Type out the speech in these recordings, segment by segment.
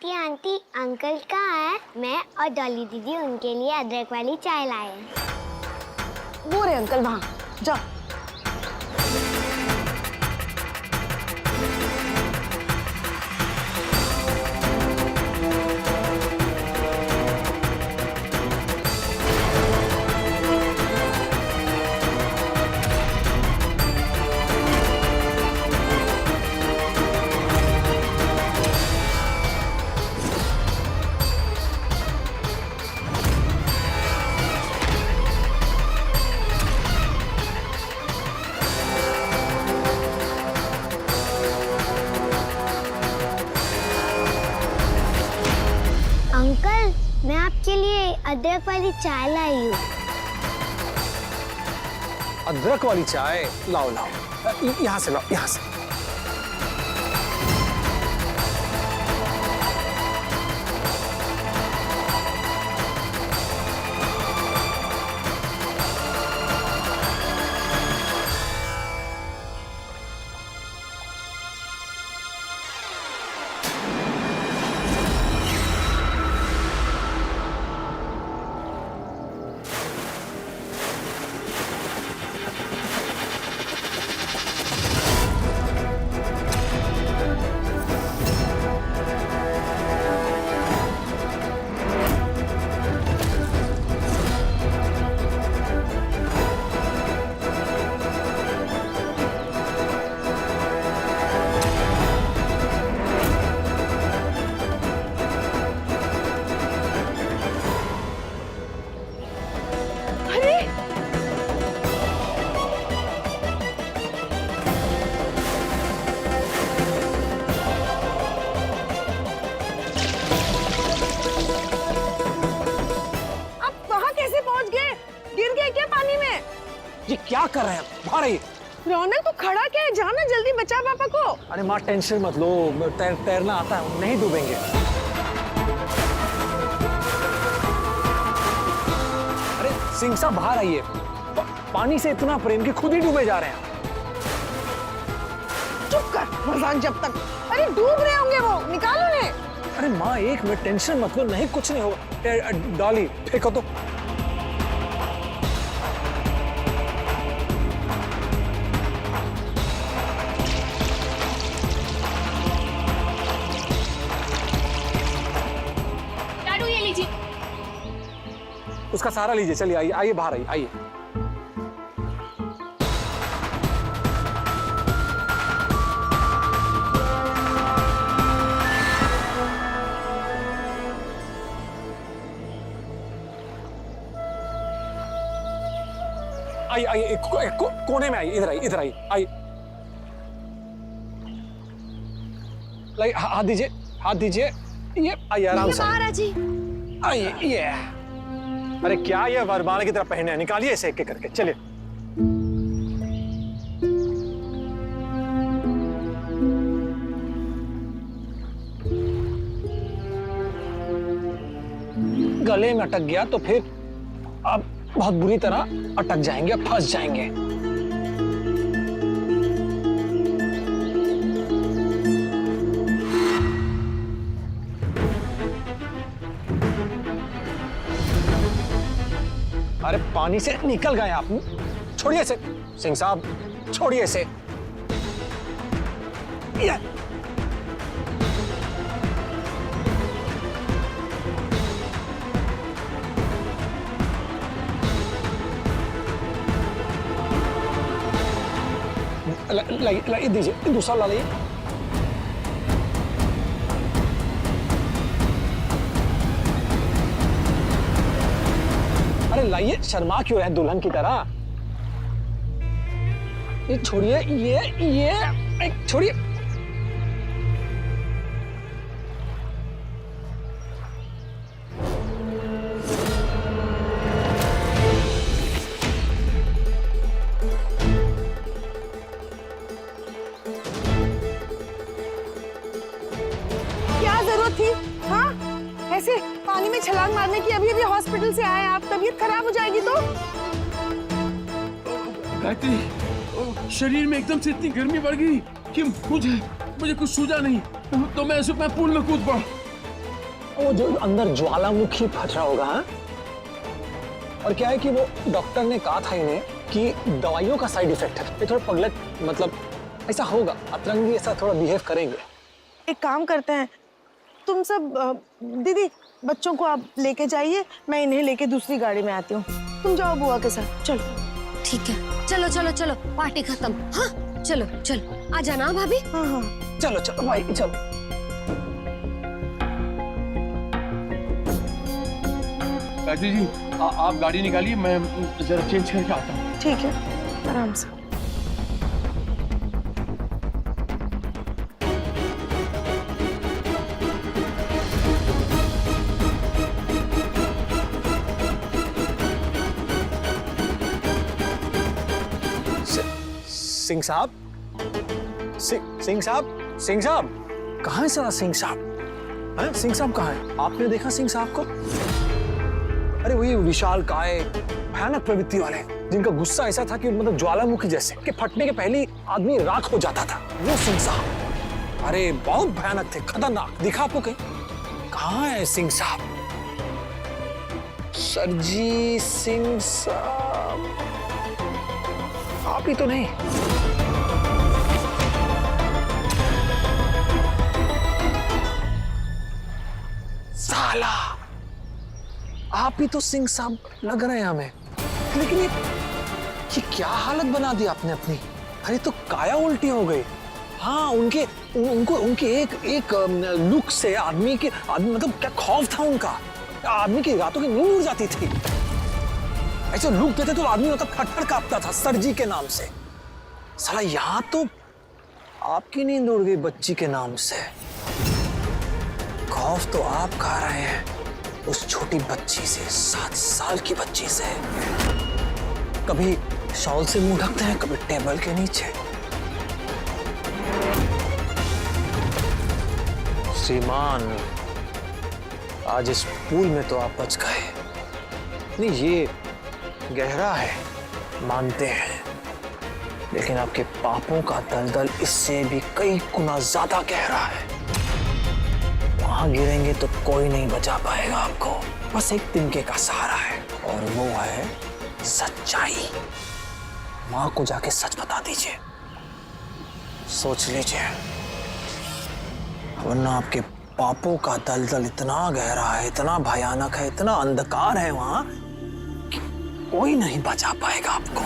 Aunty aunty uncle कहाँ है? मैं और डॉली दीदी उनके लिए अदरक वाली चाय लाए हैं। वो रहे अंकल वहाँ, जाओ। अंकल, मैं आपके लिए अदरक वाली चाय लाई हूँ। अदरक वाली चाय? लाओ लाओ, यहाँ से लाओ, यहाँ से। ये क्या कर रहे हैं? बाहर आइए। रौनक, तू खड़ा क्या है? जाना जल्दी, बचा पापा को। अरे माँ टेंशन मत लो, तैरना आता है, नहीं डूबेंगे। अरे सिंह साहब बाहर आइए, पानी से इतना प्रेम कि खुद ही डूबे जा रहे हैं। चुप कर मर्दान, जब तक। अरे डूब रहे होंगे वो, निकालो ने। अरे माँ एक मिनट, टेंशन मत लो, नहीं कुछ नहीं होगा। डॉली फेंको तो। उसका सहारा लीजिए, चलिए आइए आइए, बाहर आइए आइए। आइए आइए, कोने में आइए, इधर आइए, इधर आइए, आइए। लाइए, हाथ दीजिए, हाथ दीजिए। ये आइए आराम से। आइए, ये अरे क्या ये वरमाला की तरह पहने हैं? निकालिए इसे एक एक करके, चलिए। गले में अटक गया तो फिर आप बहुत बुरी तरह अटक जाएंगे, फंस जाएंगे। अरे पानी से निकल गए आप, छोड़िए इसे। सिंह साहब छोड़िए इसे। लाइए दीजिए, दूसरा ला लाइए। अरे लाइए, शर्मा क्यों रहे दुल्हन की तरह? ये छोड़िए, ये छोड़िए। क्या जरूरत थी? हाँ, ऐसे पानी में छलांग मारने की? अभी अभी हॉस्पिटल से आए आप, तबीयत खराब हो जाएगी तो। गायत्री, शरीर में एकदम से इतनी गर्मी बढ़ गई कि मुझे कुछ सूझा नहीं, तो मैं पूल में कूद पड़ा। वो जो अंदर ज्वालामुखी फट रहा होगा। हाँ? और क्या है कि वो डॉक्टर ने कहा था इन्हें कि दवाइयों का साइड इफेक्ट है, ये थोड़ा पगलट, मतलब ऐसा होगा, अतरंगी ऐसा थोड़ा बिहेव करेंगे। एक काम करते हैं, तुम सब दीदी बच्चों को आप लेके जाइए, मैं इन्हें लेके दूसरी गाड़ी में आती हूँ। तुम जाओ बुआ के साथ, चलो। ठीक है, चलो चलो चलो, पार्टी खत्म। हाँ चलो चलो, आ जाना भाभी। हाँ हाँ चलो चलो भाई चलो। गायत्री जी आप गाड़ी निकालिए, मैं जरा चेंज करके आता हूँ। ठीक है, आराम से। सिंह साहब, सिंह साहब, सिंह साहब, कहाँ है साला सिंह साहब? हैं? सिंह साहब कहाँ है? आपने देखा सिंह साहब को? अरे वही विशाल काय, भयानक प्रवृत्ति वाले, जिनका गुस्सा ऐसा था कि मतलब ज्वालामुखी जैसे कि फटने के पहले आदमी राख हो जाता था, वो सिंह साहब। अरे बहुत भयानक थे, खतरनाक। दिखा आपको कहीं? कहाँ है सिंह साहब? सरजी सिंह साहब, आप ही तो नहीं? साला, आप ही तो सिंह साहब लग रहे हैं हमें। लेकिन ये क्या हालत बना दी आपने अपनी? अरे तो काया उल्टी हो गई। हाँ, उनके एक लुक से आदमी मतलब क्या खौफ था उनका। आदमी की रातों की नींद उड़ जाती थी। ऐसे लुक देते तो आदमी मतलब फटफट कांपता था सर जी के नाम से। साला यहाँ तो आपकी नींद उड़ गई बच्ची के नाम से। खौफ तो आप खा रहे हैं उस छोटी बच्ची से, 7 साल की बच्ची से। कभी शॉल से मुंह ढकते हैं, कभी टेबल के नीचे। श्रीमान, आज इस पूल में तो आप बच गए। नहीं, ये गहरा है, मानते हैं, लेकिन आपके पापों का दलदल इससे भी कई गुना ज्यादा गहरा है। वहां गिरेंगे तो कोई नहीं बचा पाएगा आपको। बस एक तिनके का सहारा है, और वो है सच्चाई। मां को जाके सच बता दीजिए, सोच लीजिए, वरना आपके पापों का दलदल इतना गहरा है, इतना भयानक है, इतना अंधकार है वहां, कोई नहीं बचा पाएगा आपको।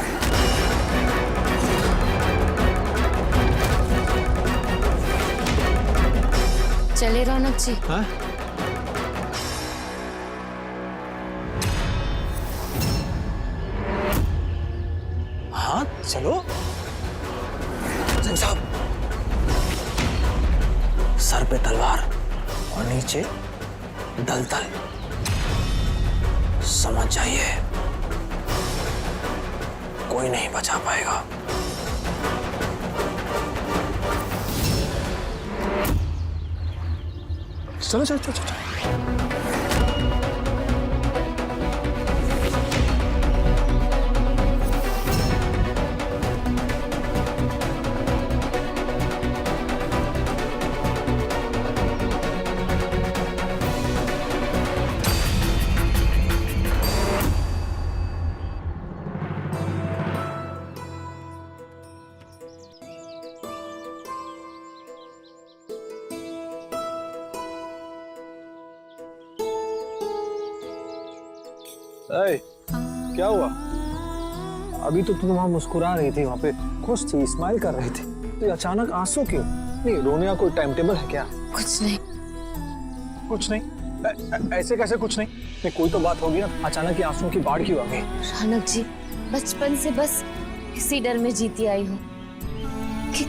चले रौनक जी। हाँ? हाँ चलो। सिंह साहब, सर पे तलवार और नीचे दलदल, समझ जाइए, कोई नहीं बचा पाएगा। चलो चलो चलो चलो। क्या हुआ? अभी तो तुम वहां मुस्कुरा रही थी, वहां पे खुश थी, स्माइल कर रही थी, तो अचानक आंसू क्यों? नहीं, रोने का कोई टाइम टेबल है क्या? कुछ नहीं। कुछ नहीं? ऐसे कैसे कुछ नहीं? नहीं, कोई तो बात होगी ना, अचानक आंसू की बाढ़ क्यों आ गई? रौनक जी, बचपन से बस इसी डर में जीती आई हूँ कि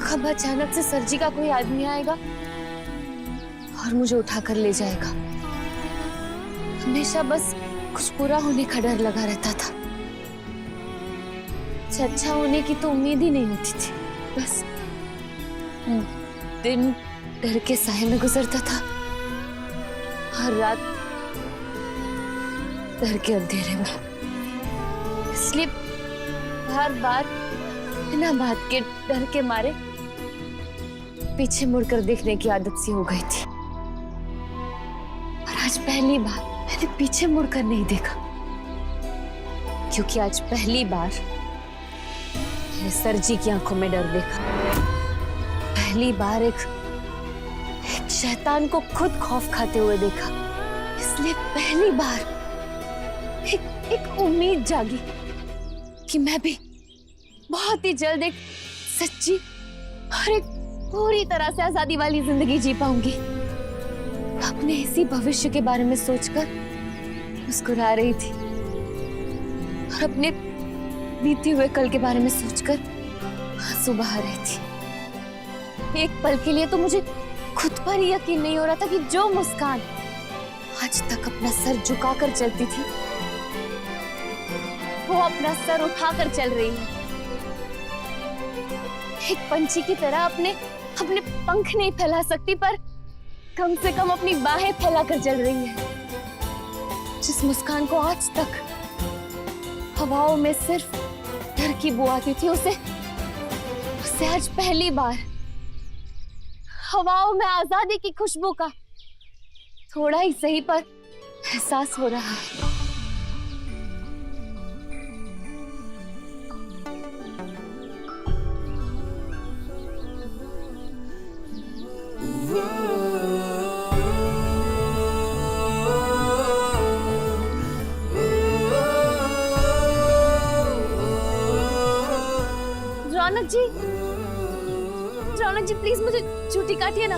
कब अचानक से सर जी का कोई आदमी आएगा और मुझे उठाकर ले जाएगा। हमेशा बस कुछ बुरा होने का डर लगा रहता था। अच्छा होने की तो उम्मीद ही नहीं होती थी। बस दिन डर के साए में गुजरता था, हर रात डर के अंधेरे में। इसलिए हर बार बिना बात के डर के मारे पीछे मुड़कर देखने की आदत सी हो गई थी। पहली बार मैंने पीछे मुड़कर नहीं देखा, क्योंकि आज पहली बार मैंने सर जी की आंखों में डर देखा। पहली बार एक शैतान को खुद खौफ खाते हुए देखा। इसलिए पहली बार एक उम्मीद जागी कि मैं भी बहुत ही जल्द एक सच्ची और एक पूरी तरह से आजादी वाली जिंदगी जी पाऊंगी। अपने इसी भविष्य के बारे में सोचकर मुस्कुरा रही थी और अपने बीते हुए कल के बारे में सोचकर आंसू बहा रही थी। एक पल के लिए तो मुझे खुद पर ही यकीन नहीं हो रहा था कि जो मुस्कान आज तक अपना सर झुकाकर चलती थी, वो अपना सर उठाकर चल रही है। एक पंछी की तरह अपने पंख नहीं फैला सकती, पर कम से कम अपनी बाहें फैलाकर चल रही है। जिस मुस्कान को आज तक हवाओं में सिर्फ डर की बू आती थी, उसे आज पहली बार हवाओं में आजादी की खुशबू का थोड़ा ही सही पर एहसास हो रहा है। रौनक जी प्लीज मुझे चूटी काटिए ना।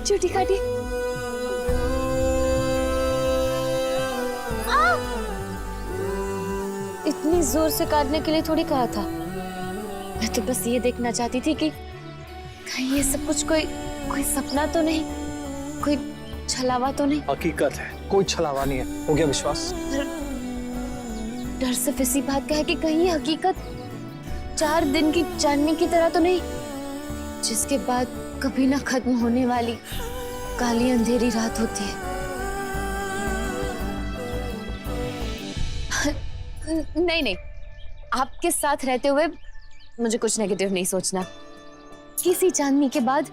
चूटी काटिए। इतनी जोर से काटने के लिए थोड़ी कहा था। मैं तो बस ये देखना चाहती थी कि कहीं ये सब कुछ कोई सपना तो नहीं, कोई छलावा तो नहीं। हकीकत है, कोई छलावा नहीं है। हो गया विश्वास? डर सिर्फ इसी बात का है कि कहीं ये हकीकत 4 दिन की चांदनी की तरह तो नहीं, जिसके बाद कभी ना खत्म होने वाली काली अंधेरी रात होती है। नहीं नहीं, आपके साथ रहते हुए मुझे कुछ नेगेटिव नहीं सोचना। किसी चांदनी के बाद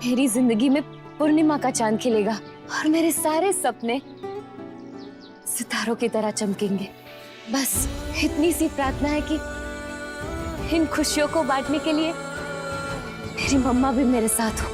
मेरी जिंदगी में पूर्णिमा का चांद खिलेगा और मेरे सारे सपने सितारों की तरह चमकेंगे। बस इतनी सी प्रार्थना है कि इन खुशियों को बांटने के लिए मेरी मम्मा भी मेरे साथ हो।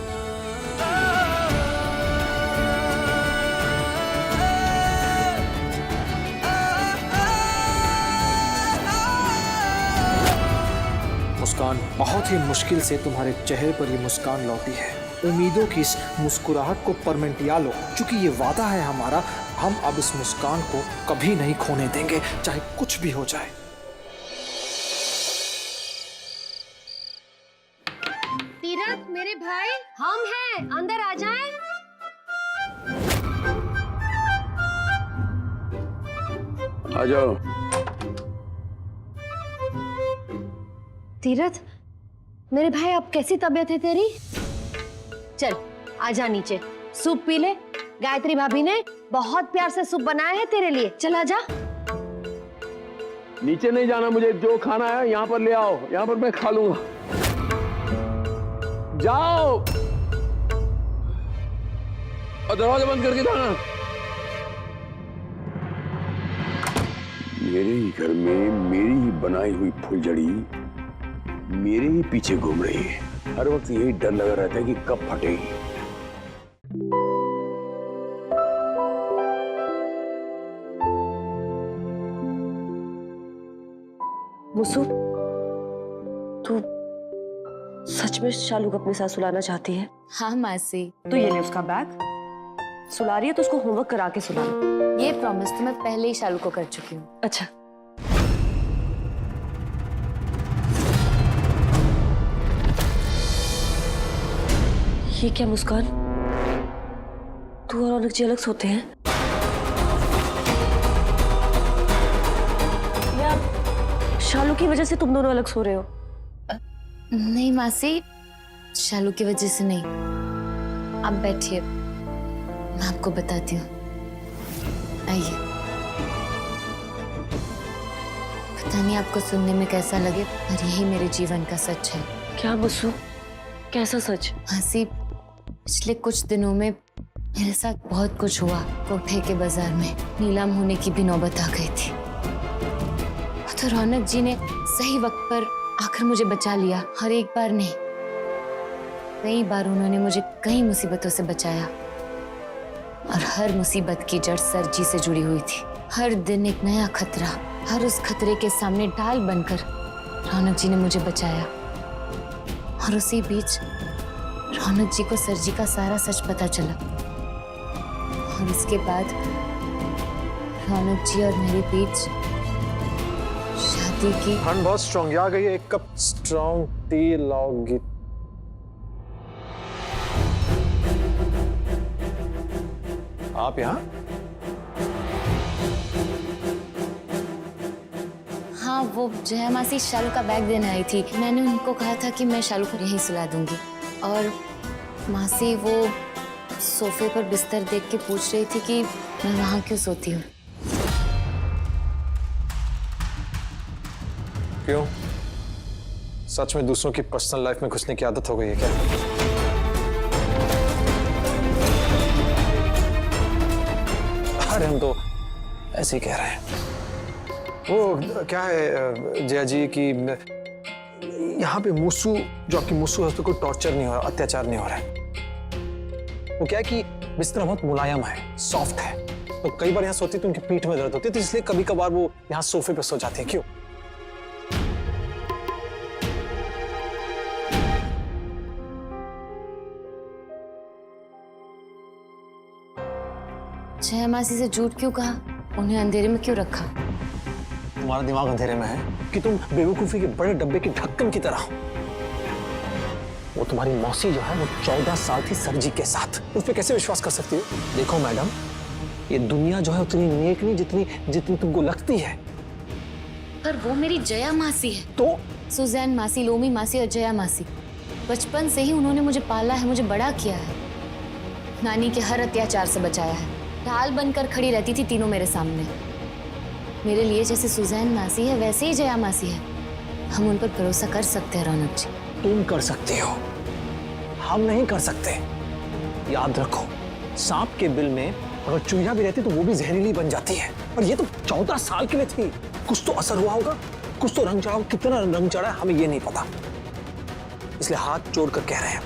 मुस्कान, बहुत ही मुश्किल से तुम्हारे चेहरे पर ये मुस्कान लौटी है। उम्मीदों की इस मुस्कुराहट को परमेंटिया लो, क्योंकि ये वादा है हमारा, हम अब इस मुस्कान को कभी नहीं खोने देंगे, चाहे कुछ भी हो जाए। तीरथ, मेरे भाई, हम हैं, अंदर आ जाएं। आ जाओ। तीरथ, मेरे भाई, अब कैसी तबीयत है तेरी? चल आजा नीचे, सूप पी ले। गायत्री भाभी ने बहुत प्यार से सूप बनाया है तेरे लिए, चल आजा। नीचे नहीं जाना मुझे, जो खाना है यहाँ पर ले आओ, यहाँ पर मैं खा लूंगा। जाओ और दरवाजा बंद करके जाना। मेरे ही घर में मेरी ही बनाई हुई फुलझड़ी मेरे ही पीछे घूम रही है। हर वक्त यही डर लगा रहता है कि कब फटेगी। मुसु, तू सच में शालू को अपने साथ सुलाना चाहती है? हाँ मासी। तो ये ले उसका बैग, सुला रही है तो उसको होमवर्क करा के सुलाना। ये प्रॉमिस तो मैं पहले ही शालू को कर चुकी हूँ। अच्छा, ये क्या मुस्कान, तू और रौनक जी अलग सोते हैं या शालू की वजह से तुम दोनों अलग सो रहे हो? नहीं मासी, शालू की वजह से नहीं। आप बैठिए, मैं आपको बताती हूँ। आइए पता नहीं आपको सुनने में कैसा लगे, पर यही मेरे जीवन का सच है। क्या बसु, कैसा सच? हंसी, पिछले कुछ दिनों में मेरे साथ बहुत कुछ हुआ। कोठे के बाजार में नीलाम होने की भी नौबत आ गई थी, तो रौनक जी ने सही वक्त पर आकर मुझे बचा लिया। हर एक बार नहीं, कई बार उन्होंने मुझे कई मुसीबतों से बचाया, और हर मुसीबत की जड़ सर जी से जुड़ी हुई थी। हर दिन एक नया खतरा, हर उस खतरे के सामने ढाल बनकर रौनक जी ने मुझे बचाया। और उसी बीच रौनक जी को सर जी का सारा सच पता चला, और इसके बाद रौनक जी और मेरे बीच शादी की। ठंड बहुत स्ट्रॉन्ग आ गई है, एक कप स्ट्रॉन्ग टी लाओगी? आप यहाँ? हाँ, वो जया मासी शालू का बैग देने आई थी। मैंने उनको कहा था कि मैं शालू को यहीं सुला दूंगी, और मासी वो सोफे पर बिस्तर देख के पूछ रही थी कि मैं वहां क्यों सोती हूँ। क्यों? सच में दूसरों की पर्सनल लाइफ में घुसने की आदत हो गई है क्या? अरे हम तो ऐसे ही कह रहे हैं। वो क्या है जया जी की यहाँ पे मूसू, जो आपकी मूसू है, उस पर कोई टॉर्चर नहीं हो रहा, अत्याचार नहीं हो रहा है। वो क्या है कि बिस्तर बहुत मुलायम है, सॉफ्ट है, तो कई बार यहाँ सोती तो उनकी पीठ में दर्द होती है, तो इसलिए कभी कभार वो यहाँ सोफे पे सो जाते हैं। क्यों? जया मासी से झूठ क्यों कहा? उन्हें अंधेरे में क्यों रखा? तुम्हारा दिमाग अंधेरे में है कि तुम बेवकूफी के बड़े डब्बे के ढक्कन की तरह हो। वो तुम्हारी मौसी जो है वो 14 साल थी सरजी के साथ, उस पर कैसे विश्वास कर सकती हो? देखो मैडम, ये दुनिया जो है उतनी नेक नहीं जितनी जितनी तुमको लगती है। पर वो मेरी जया मासी है। तो सुजैन मासी, लोमी मासी और जया मासी, बचपन से ही उन्होंने मुझे पाला है, मुझे बड़ा किया है, नानी के हर अत्याचार से बचाया है। ढाल बनकर खड़ी रहती थी तीनों मेरे सामने। मेरे लिए जैसे सुजैन मासी है वैसे ही जया मासी है। हम उन पर भरोसा कर सकते हैं रौनक जी। तुम कर सकते हो, हम नहीं कर सकते। याद रखो, सांप के बिल में अगर चूहिया भी रहती तो वो भी जहरीली बन जाती है, और ये तो 14 साल के लिए थी। कुछ तो असर हुआ होगा, कुछ तो रंग चढ़ा होगा। कितना रंग चढ़ा है हमें ये नहीं पता, इसलिए हाथ जोड़ कर कह रहे हैं,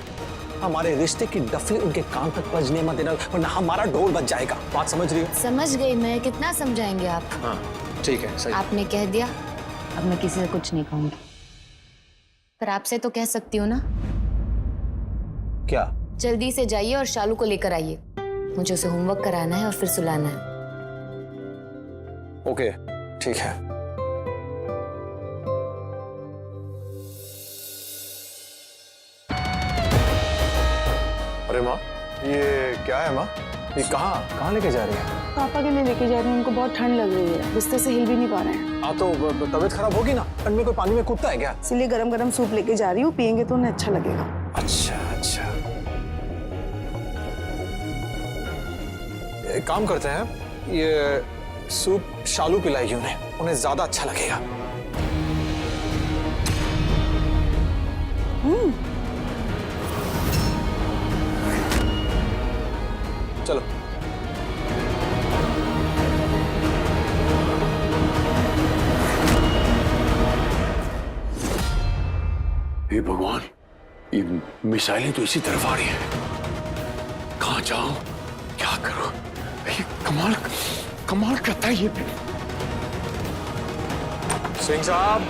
हमारे रिश्ते की डफली उनके कान तक बजने मत देना, वरना हमारा ढोल बज जाएगा। बात समझ रही हो? समझ गई मैं। कितना समझाएंगे आप? हाँ ठीक है, सही। आपने कह दिया, अब मैं किसी से कुछ नहीं कहूंगी। पर आपसे तो कह सकती हूँ ना। क्या? जल्दी से जाइए और शालू को लेकर आइए, मुझे उसे होमवर्क कराना है और फिर सुलाना है। ओके ठीक है। अरे माँ, ये क्या है माँ? ये कहाँ लेके जा रही है? पापा के लिए लेके जा रही हूँ, उनको बहुत ठंड लग रही है, बिस्तर से हिल भी नहीं पा रहे हैं। हाँ तो तबीयत खराब होगी ना, ठंड में कोई पानी में कूदता है क्या? इसलिए गरम गरम सूप लेके जा रही हूँ, पियेंगे तो उन्हें अच्छा लगेगा। अच्छा अच्छा, एक काम करते हैं, ये सूप शालू पिलाएगी उन्हें ज्यादा अच्छा लगेगा। चलो। हे भगवान, ये मिसाइलें तो इसी तरफ आ रही हैं। कहाँ जाऊं, क्या करूं? ये कमाल करता है ये। सिंह साहब,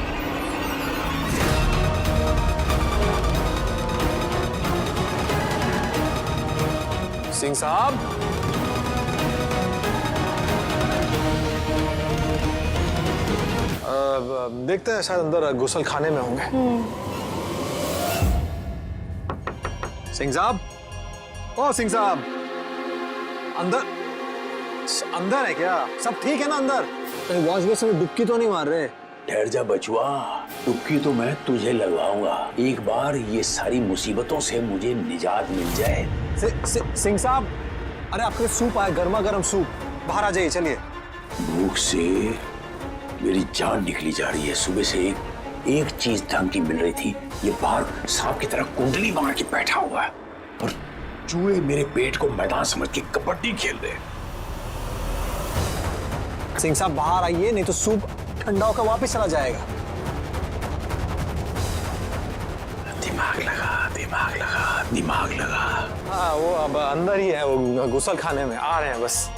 सिंह साहब, देखते हैं, शायद अंदर गुसल खाने में होंगे। सिंह साहब, ओ सिंह साहब, अंदर है क्या? सब ठीक है ना अंदर? कहीं वॉश बेसिन में डुबकी तो नहीं मार रहे? ठहर जा बचुआ, डुबकी तो मैं तुझे लगवाऊंगा। एक बार ये सारी मुसीबतों से मुझे निजात मिल जाए। सिंह साहब, अरे आपके सूप आया, गर्मा गर्म सूप, बाहर आ जाइए। चलिए। भूख से मेरी जान निकली जा रही है। सुबह से एक चीज ढंग की मिल रही थी, ये बाहर सांप की तरह कुंडली मार के बैठा हुआ है और चूहे मेरे पेट को मैदान समझ के कबड्डी खेल रहे हैं। सिंह साहब बाहर आइए, नहीं तो सूप ठंडा होकर वापस चला जाएगा। दिमाग लगा, दिमाग लगा, दिमाग लगा। हाँ, वो अब अंदर ही है, वो गुसल खाने में आ रहे हैं बस।